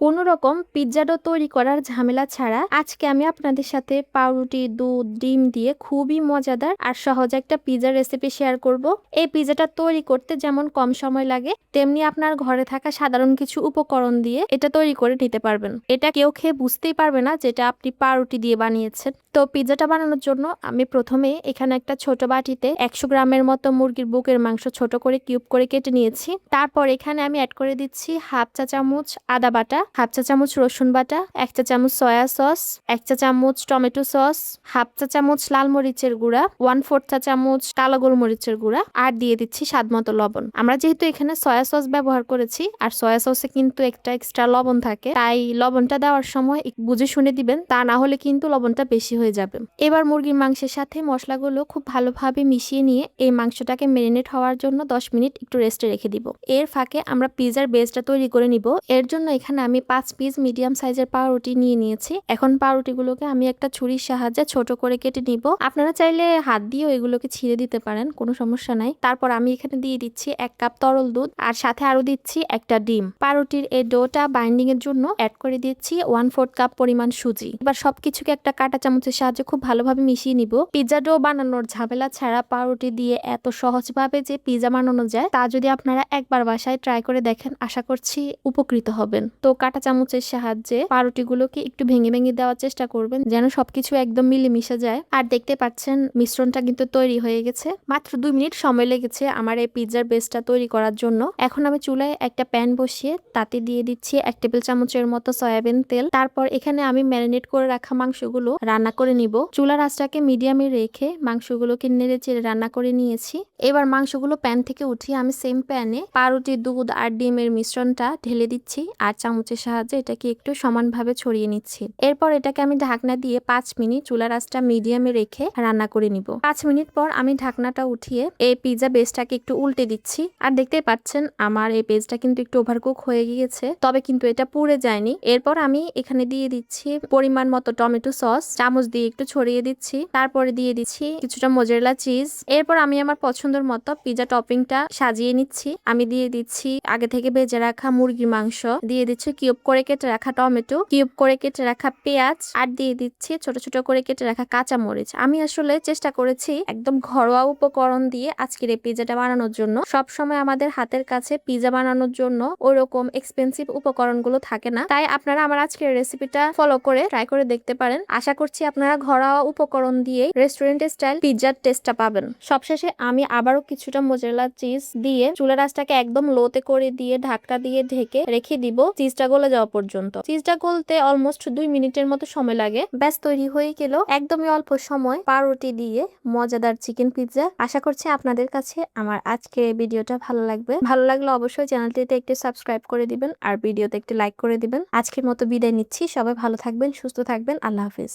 কোনো রকম pizza do তৈরি করার ঝামেলা ছাড়া আজকে আমি আপনাদের সাথে পাউরুটি, দুধ, ডিম দিয়ে খুবই মজাদার আর সহজ একটা পিৎজা রেসিপি শেয়ার করব। এই পিৎজাটা তৈরি করতে যেমন কম সময় লাগে, তেমনি আপনার ঘরে থাকা সাধারণ কিছু উপকরণ দিয়ে এটা তৈরি করে নিতে পারবেন। এটা কেউ খেয়ে বুঝতেই পারবে না যেটা আপনি পাউরুটি দিয়ে বানিয়েছেন। তো পিৎজাটা বানানোর জন্য আমি প্রথমে এখানে একটা ছোট বাটিতে 100 গ্রামের মতো মুরগির বুকের মাংস ছোট করে কিউব করে কেটে নিয়েছি। তারপর এখানে আমি অ্যাড করে দিচ্ছি হাফ চা চামচ আদা বাটা, হাফ চা চামচ রসুন বাটা, 1 চা চামচ সয়া সস, 1 চা চামচ টমেটো সস, হাফ চা চামচ লাল মরিচের গুঁড়া, 1/4 চা চামচ কালো গোলমরিচের গুঁড়া, আর দিয়ে দিচ্ছি স্বাদ মতো লবণ। আমরা যেহেতু এখানে সয়া সস ব্যবহার করেছি আর সয়া সসে কিন্তু একটা এক্সট্রা লবণ থাকে, তাই লবণটা দেওয়ার সময় বুঝে শুনে দিবেন, তা না হলে কিন্তু লবণটা বেশি হয়ে যাবে। এবার মুরগির মাংসের সাথে মশলাগুলো খুব ভালোভাবে মিশিয়ে নিয়ে এই মাংসটাকে ম্যারিনেট হওয়ার জন্য 10 মিনিট একটু রেস্টে রেখে দিব। এর ফাঁকে আমরা পিৎজার বেসটা তৈরি করে নিব। এর জন্য এখানে আমি 5 পিস মিডিয়াম সাইজের পাউরুটি নিয়ে নিয়েছি। এখন পাউরুটিগুলোকে আমি একটা ছুরির সাহায্যে ছোট করে কেটে নিব। আপনারা চাইলে হাত দিয়েও এগুলোকে ছিঁড়ে দিতে পারেন, কোনো সমস্যা নাই। তারপর আমি এখানে দিয়ে দিচ্ছি 1 কাপ তরল দুধ আর সাথে আরো দিচ্ছি একটা ডিম। পাউরুটির এই ডোটা বাইন্ডিং এর জন্য অ্যাড করে দিচ্ছি 1/4 কাপ পরিমাণ সুজি। এবার সবকিছুকে একটা কাঁটা চামচের সাহায্যে খুব ভালোভাবে মিশিয়ে নিব। পিৎজা ডো বানানোর ঝামেলা ছাড়া পাউরুটি দিয়ে এত সহজভাবে যে পিৎজা বানানো যায় তা যদি আপনারা একবার বাসায় ট্রাই করে দেখেন, আশা করছি উপকৃত হবেন। তো কাঁটা চামচের সাহায্যে পাউরুটিগুলোকে একটু ভেঙে ভেঙে দেওয়ার চেষ্টা করবেন যেন সবকিছু একদম মিলেমিশে যায়। আর দেখতে পাচ্ছেন মিশ্রণটা কিন্তু তৈরি হয়ে গেছে। মাত্র 2 মিনিট সময় লেগেছে আমার এই পিৎজার বেসটা তৈরি করার জন্য। এখন আমি চুলায় একটা প্যান বসিয়ে তাতে দিয়ে দিচ্ছি 1 টেবিল চামচের মতো সয়াবিন তেল। তারপর এখানে আমি ম্যারিনেট করে রাখা মাংসগুলো রান্না করে নিব। চুলার আঁচটাকে মিডিয়ামে রেখে মাংসগুলোকে নেড়ে চেড়ে রান্না করে নিয়েছি। এবার মাংসগুলো প্যান থেকে উঠিয়ে আমি সেম প্যানে পাউরুটি, দুধ আর ডিমের মিশ্রণটা ঢেলে দিচ্ছি আর চামচের সাহায্যে এটাকে একটু সমানভাবে ছড়িয়ে নিচ্ছি। এরপর এটাকে আমি ঢাকনা দিয়ে 5 মিনিট চুলার আঁচটা মিডিয়ামে রেখে রান্না করে নিব। 5 মিনিট পর আমি ঢাকনাটা উঠিয়ে এই পিৎজা বেসটাকে একটু উল্টে দিচ্ছি। আর দেখতেই পাচ্ছেন আমার এই বেসটা কিন্তু একটু ওভারকুক হয়ে গিয়েছে, তবে কিন্তু এটা পুড়ে যায়নি। এরপর আমি এখানে দিয়ে দিচ্ছি পরিমাণ মতো টমেটো সস, চামচ দিয়ে একটু ছড়িয়ে দিচ্ছি। তারপরে দিয়ে দিচ্ছি কিছুটা মোজারেলা চিজ। এরপর আমি আমার পছন্দের মতো পিৎজা টপিংটা সাজিয়ে নিচ্ছি। আমি দিয়ে দিচ্ছি আগে থেকে ভেজে রাখা মুরগির মাংস, দিয়ে দিচ্ছি কিউব করে কেটে রাখা টমেটো, কিউব করে কেটে রাখা পেঁয়াজ, আর দিয়ে দিচ্ছি ছোট ছোট করে কেটে রাখা কাঁচা মরিচ। আমি আসলে চেষ্টা করেছি একদম ঘরোয়া উপকরণ দিয়ে আজকের এই পিৎজাটা বানানোর জন্য। সব সময় আমাদের হাতের কাছে পিৎজা বানানোর জন্য ওরকম এক্সপেন্সিভ উপকরণগুলো থাকে না, তাই আপনারা আমার আজকের রেসিপিটা ফলো করে ট্রাই করে দেখতে পারেন। আশা করছি আপনারা ঘরোয়া উপকরণ দিয়ে রেস্টুরেন্ট স্টাইল পিৎজার টেস্টটা পাবেন। সবশেষে আমি আবারও কিছুটা মোজারেলা চিজ দিয়ে চুলার আঁচটাকে একদম লোতে করে দিয়ে ঢাকা দিয়ে ঢেকে রেখে দিব চিজটা গলে যাওয়া পর্যন্ত। চিজটা গলতে অলমোস্ট 2 মিনিটের মতো সময় লাগে। ব্যাস তৈরি হয়ে গেল একদমই অল্প সময় পাউরুটি দিয়ে মজাদার চিকেন পিৎজা। আশা করছি আপনাদের কাছে আমার আজকের এই ভিডিওটা ভালো লাগবে। ভালো লাগলে অবশ্যই চ্যানেলটিতে একটু সাবস্ক্রাইব করে দিবেন আর ভিডিওতে একটু লাইক করে দিবেন। আজকের মতো বিদায় নিচ্ছি। সবাই ভালো থাকবেন, সুস্থ থাকবেন। আল্লাহ হাফিজ।